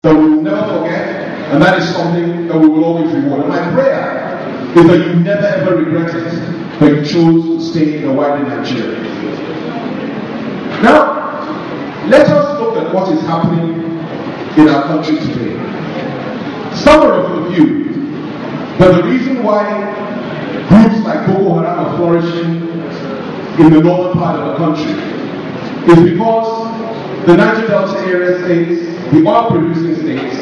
that we will never forget, and that is something that we will always reward. And my prayer is that you never ever regret it that you chose to stay in a wider Nigeria. Now, let us look at what is happening in our country today. Some are of the view that the reason why groups like Boko Haram are flourishing in the northern part of the country is because the Niger Delta area states, the oil-producing states,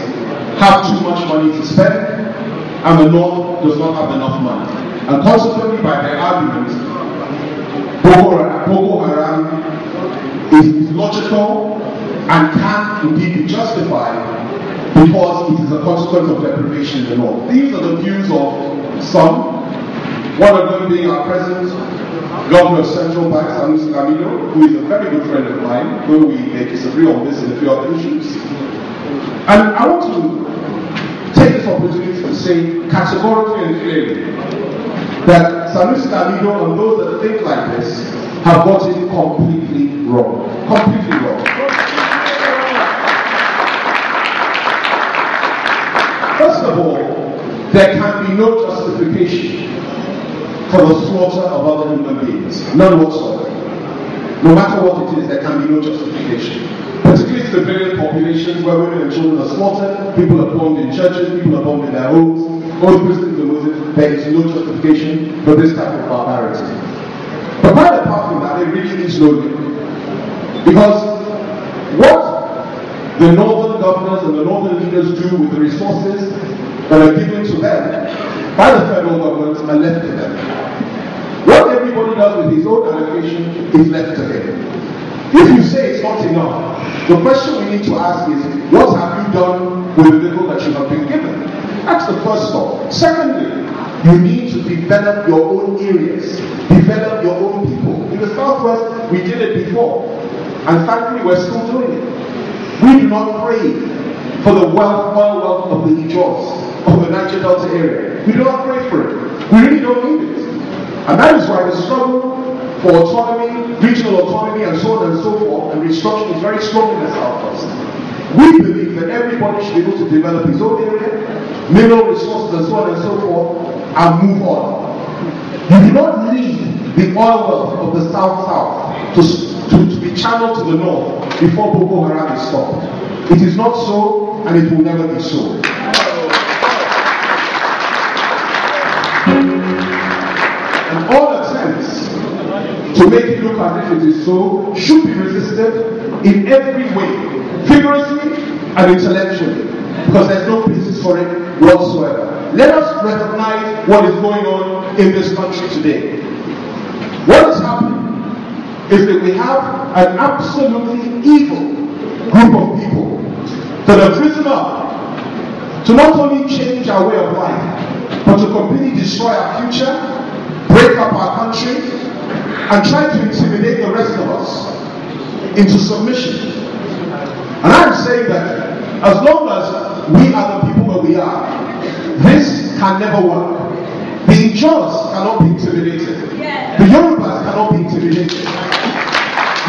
have too much money to spend, and the north does not have enough money. And consequently, by their argument, Boko Haram is logical and can indeed be justified because it is a consequence of deprivation in the north. These are the views of some, one of them being our present Governor of Central Bank, Sanusi Lamido, who is a very good friend of mine, though we may disagree on this and a few other issues. And I want to take this opportunity to say categorically and clearly that Sanusi Lamido and those that think like this have got it completely wrong. Completely wrong. First of all, there can be no justification for the slaughter of other human beings. None whatsoever. No matter what it is, there can be no justification. Particularly civilian populations where women and children are slaughtered, people are bombed in churches, people are bombed in their homes, both Christians and Muslims, there is no justification for this type of barbarity. But quite apart from that, there really is no limit. Because what the northern governors and the northern leaders do with the resources that are given to them by the federal government are left to them. What everybody does with his own allocation is left to him. If you say it's not enough, the question we need to ask is, what have you done with the little that you have been given? That's the first thought. Secondly, you need to develop your own areas, develop your own people. In the Southwest, we did it before, and thankfully we're still doing it. We do not pray for the oil wealth of the Ijaws, of the Niger Delta area. We do not pray for it. We really don't need it. And that is why the struggle for autonomy, regional autonomy, and so on and so forth, and restructuring is very strong in the Southwest. We believe that everybody should be able to develop his own area, mineral resources, and so on and so forth, and move on. You do not need the oil wealth of the South to be channeled to the north before Boko Haram is stopped. It is not so, and it will never be so. And all attempts to make it look as if it is so should be resisted in every way, vigorously and intellectually, because there's no basis for it whatsoever. Let us recognize what is going on in this country today. What is happening is that we have an absolutely evil group of people that have risen up to not only change our way of life, but to completely destroy our future, break up our country, and try to intimidate the rest of us into submission. And I'm saying that as long as we are the people that we are, this can never work. The Ijaws cannot be intimidated. The Yorubas cannot be intimidated.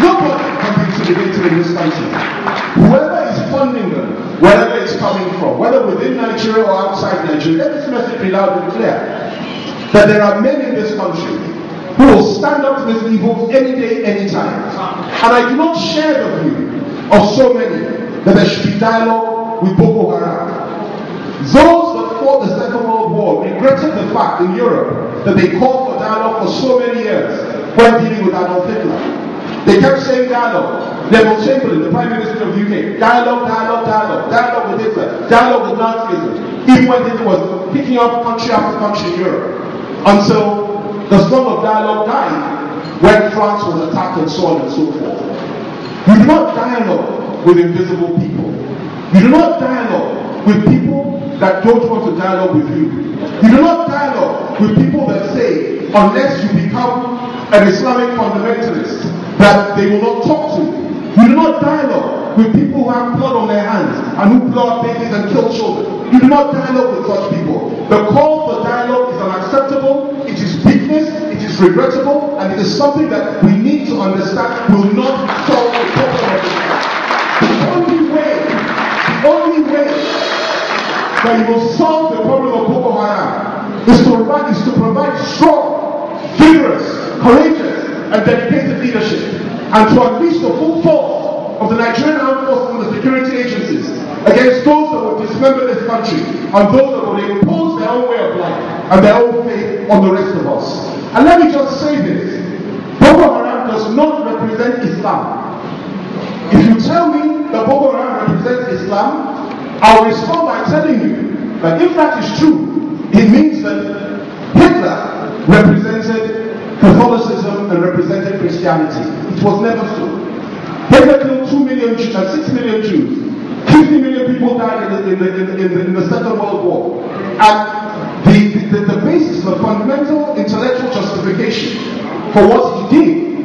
Nobody can be intimidated in this country. Whoever is funding them, wherever it's coming from, whether within Nigeria or outside Nigeria, let this message be loud and clear. That there are men in this country who will stand up to this evil any day, any time. And I do not share the view of so many that there should be dialogue with Boko Haram. Those that fought the Second World War regretted the fact in Europe that they called for dialogue for so many years when dealing with Adolf Hitler. They kept saying dialogue. Neville Chamberlain, the Prime Minister of the UK, dialogue with Hitler, dialogue with Nazism, even when Hitler was picking up country after country in Europe. Until the storm of dialogue died when France was attacked and so on and so forth. You do not dialogue with invisible people. You do not dialogue with people that don't want to dialogue with you. You do not dialogue with people that say, unless you become an Islamic fundamentalist, that they will not talk to you. You do not dialogue with people who have blood on their hands and who blow up babies and kill children. You do not dialogue with such people. The call for dialogue is unacceptable, it is weakness, it is regrettable, and it is something that we need to understand will not solve the problem of this. The only way that you will solve the problem of Boko Haram is to provide strong, vigorous, courageous, and dedicated leadership, and to unleash the full force of the Nigerian armed forces and the security agencies against those that will dismember this country and those that will impose their own way of life and their own faith on the rest of us. And let me just say this: Boko Haram does not represent Islam. If you tell me that Boko Haram represents Islam, I'll respond by telling you that if that is true, it means that Hitler represented Catholicism and represented Christianity. It was never so. Hitler killed 6 million Jews. 50 million people died in the Second World War. And the basis, the fundamental intellectual justification for what he did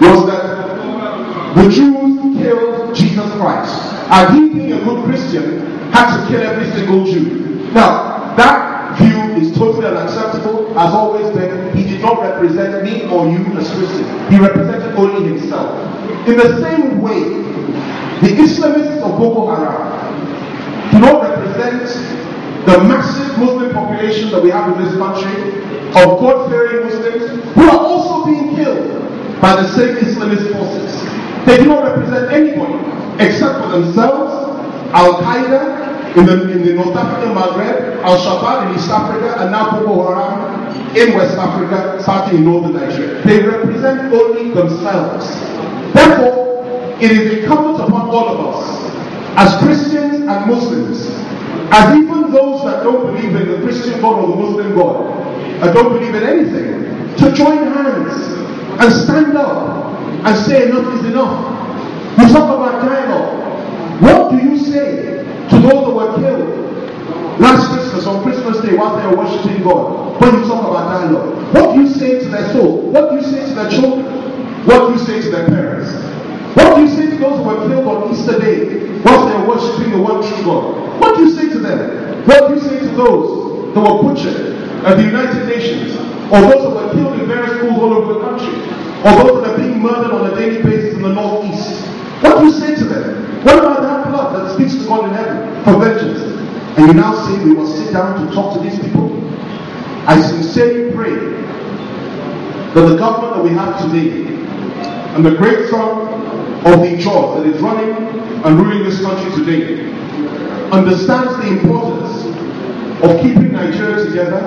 was that the Jews killed Jesus Christ. And he, being a good Christian, had to kill every single Jew. Now, that view is totally unacceptable. As always been, he did not represent me or you as Christians. He represented only himself. In the same way, the Islamists of Boko Haram do not represent the massive Muslim population that we have in this country, of God-fearing Muslims who are also being killed by the same Islamist forces. They do not represent anybody except for themselves, Al-Qaeda in the North African Maghreb, Al-Shabaab in East Africa, and now Boko Haram in West Africa, starting in northern Nigeria. They represent only themselves. Therefore, it is incumbent upon all of us, as Christians and Muslims, as even those that don't believe in the Christian God or the Muslim God, and don't believe in anything, to join hands and stand up and say enough is enough. You talk about dialogue. What do you say to those that were killed last Christmas, on Christmas Day, while they were worshiping God? When you talk about dialogue, what do you say to their soul? What do you say to their children? What do you say to their parents? What do you say to those who were killed on Easter Day whilst they were worshipping the one true God? What do you say to them? What do you say to those that were butchered at the United Nations, or those that were killed in various schools all over the country, or those that are being murdered on a daily basis in the Northeast? What do you say to them? What about that blood that speaks to God in heaven for vengeance? And you now say we must sit down to talk to these people? I sincerely pray that the government that we have today, and the great son of the Ijaws that is running and ruling this country today, understands the importance of keeping Nigeria together,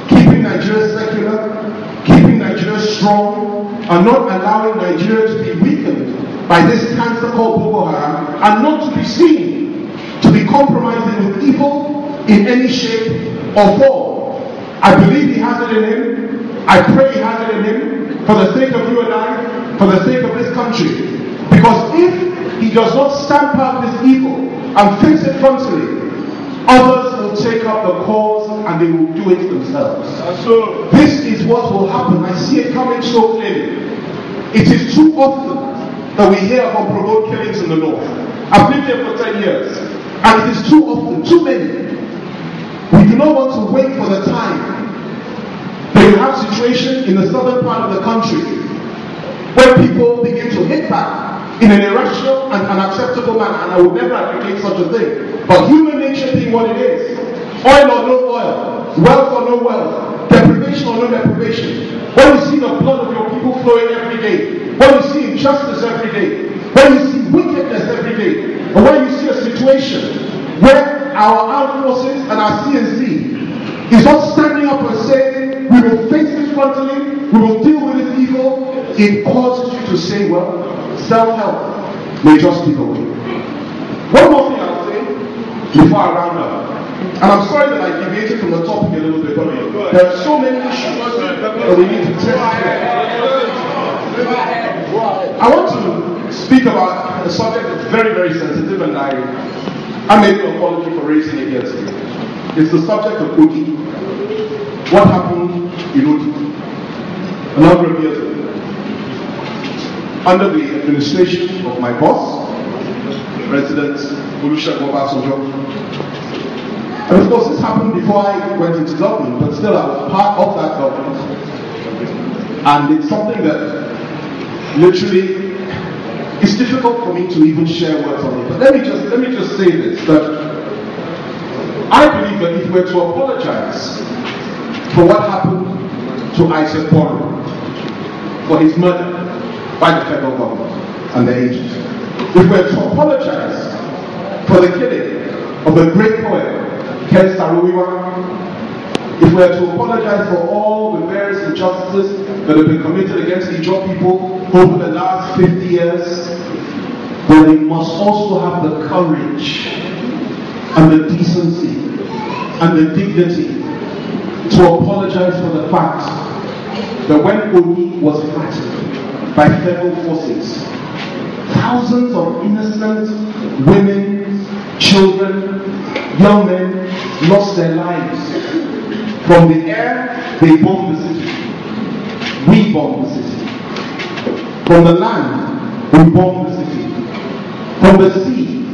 keeping Nigeria secular, keeping Nigeria strong, and not allowing Nigeria to be weakened by this cancer called Boko Haram, and not to be seen to be compromising with evil in any shape or form. I believe he has it in him. I pray he has it in him, for the sake of you and I, for the sake of this country. Because if he does not stamp out this evil and face it frontally, others will take up the cause and they will do it themselves. So this is what will happen. I see it coming so clearly. It is too often that we hear of unprovoked killings in the north. I've lived here for 10 years, and it is too often, too many. We do not want to wait for the time that you have situation in the southern part of the country where people begin to hit back in an irrational and unacceptable manner, and I would never advocate such a thing. But human nature being what it is, oil or no oil, wealth or no wealth, deprivation or no deprivation, when you see the blood of your people flowing every day, when you see injustice every day, when you see wickedness every day, and when you see a situation where our armed forces and our CNC is not standing up and saying, we will face this frontally, we will deal with this evil, it causes you to say, well, self-help may just be the way. One more thing I'll say before I round up. And I'm sorry that I deviated from the topic a little bit, but there are so many issues that we need to test here. I want to speak about a subject that's very, very sensitive, and I make an apology for raising it against it. It's the subject of Odi. What happened in Odi a number of years ago, under the administration of my boss, President Olusegun Obasanjo. And of course, this happened before I went into government, but still I was part of that government. And it's something that literally it's difficult for me to even share words on it. But let me just say this, that if we're to apologize for what happened to Ijaw Boro, for his murder by the federal government and the agents, if we're to apologize for the killing of the great poet Ken Saro-Wiwa, if we are to apologize for all the various injustices that have been committed against Ijaw people over the last 50 years, then we must also have the courage and the decency and the dignity to apologize for the fact that when Oni was flattened by federal forces, thousands of innocent women, children, young men lost their lives. From the air, they bombed the city. We bombed the city. From the land, we bombed the city. From the sea,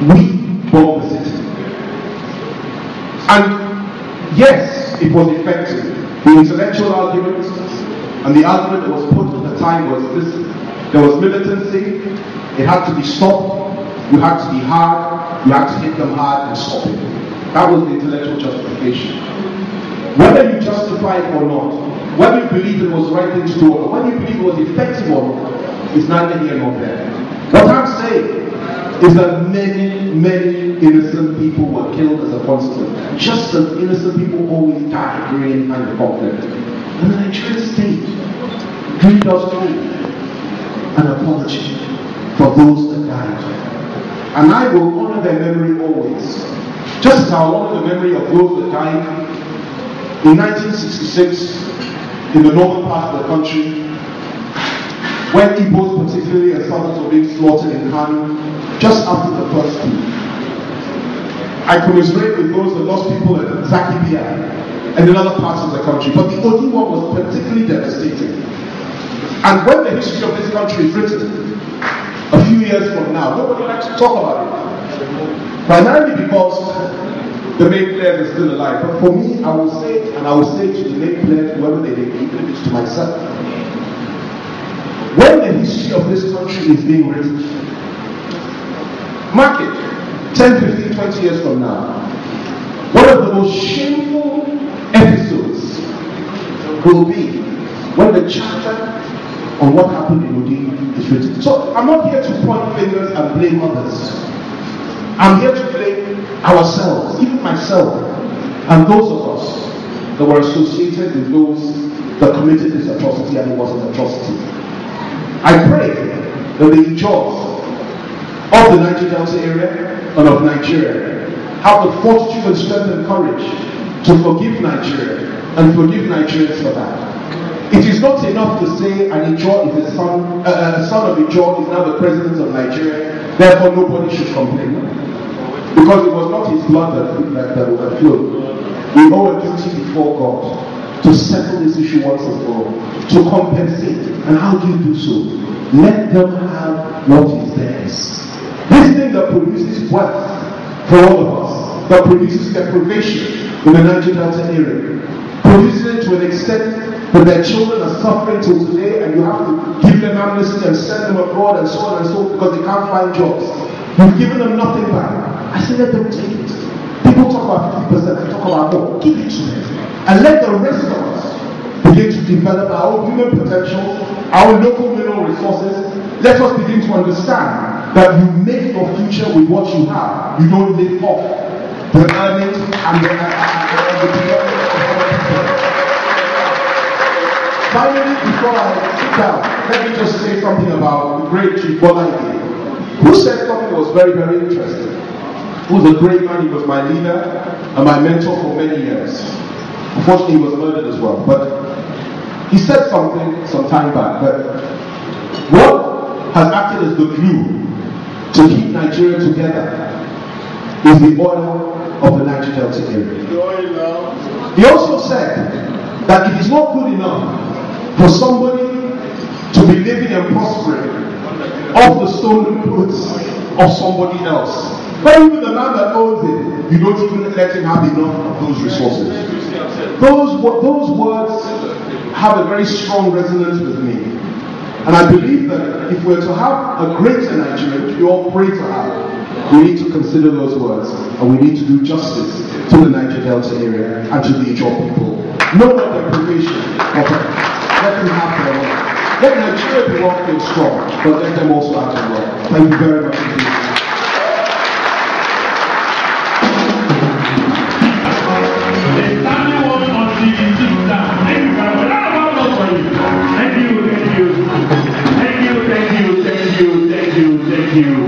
we bombed the city. And yes, it was effective. The intellectual argument and the argument that was put at the time was this: there was militancy, it had to be stopped, you had to be hard, you had to hit them hard and stop it. That was the intellectual justification. Whether you justify it or not, whether you believe it was the right thing to do or whether you believe it was effective or not, is neither here nor there. What I'm saying is that many innocent people were killed as a consequence. Just as innocent people always die during any kind of conflict. And the Nigerian state grieved us all an apology for those that died. And I will honor their memory always. Just as I will honor the memory of those that died in 1966, in the northern part of the country, when Igbos particularly and Southerners were being slaughtered in Kano, just after the first coup. I commiserate with those that lost people in Zakibia and in other parts of the country, but the Odi one was particularly devastating. And when the history of this country is written, a few years from now, nobody will actually talk about it. Primarily because the main players are still alive. But for me, I will say it, and I will say it to the main players, whoever they may be, even if it's to myself. When the history of this country is being written, mark it, 10, 15, 20 years from now, one of the most shameful episodes will be when the chapter on what happened in Odi is written. So I'm not here to point fingers and blame others. I'm here to blame ourselves, even myself, and those of us that were associated with those that committed this atrocity, and it was an atrocity. I pray that the Ijaws of the Niger Delta area and of Nigeria have the fortitude and strength and courage to forgive Nigeria and forgive Nigerians for that. It is not enough to say an Ijaw is a son of Ijaw is now the president of Nigeria, therefore nobody should complain. Because it was not his blood that flowed. We owe a duty before God to settle this issue once and for all, to compensate. And how do you do so? Let them have what is theirs. This thing that produces wealth for all of us, that produces deprivation in the Niger Delta area, produces it to an extent that their children are suffering till today, and you have to give them amnesty and send them abroad and so on and so forth because they can't find jobs. You've given them nothing back. I say let them take it. People talk about 50%, I talk about more. Give it to them. And let the rest of us begin to develop our own human potential, our local mineral resources. Let us begin to understand that you make your future with what you have. You don't live off the earnings and the development of other people. Finally, before I sit down, let me just say something about the great Chief Bola Ige, who said something that was very, very interesting. He was a great man, he was my leader and my mentor for many years. Unfortunately, he was murdered as well. But he said something some time back that what has acted as the glue to keep Nigeria together is the oil of the Niger Delta area. He also said that it is not good enough for somebody to be living and prospering off the stolen goods of somebody else. But even the man that owns it, you don't even let him have enough of those resources. Those words have a very strong resonance with me. And I believe that if we're to have a greater Nigeria, which we all pray to have, We need to consider those words, and we need to do justice to the Niger Delta area and to the Ijaw people. No more deprivation, but let them have their way. Let Nigeria be one thing strong, but let them also have their way. Thank you very much indeed. Thank you.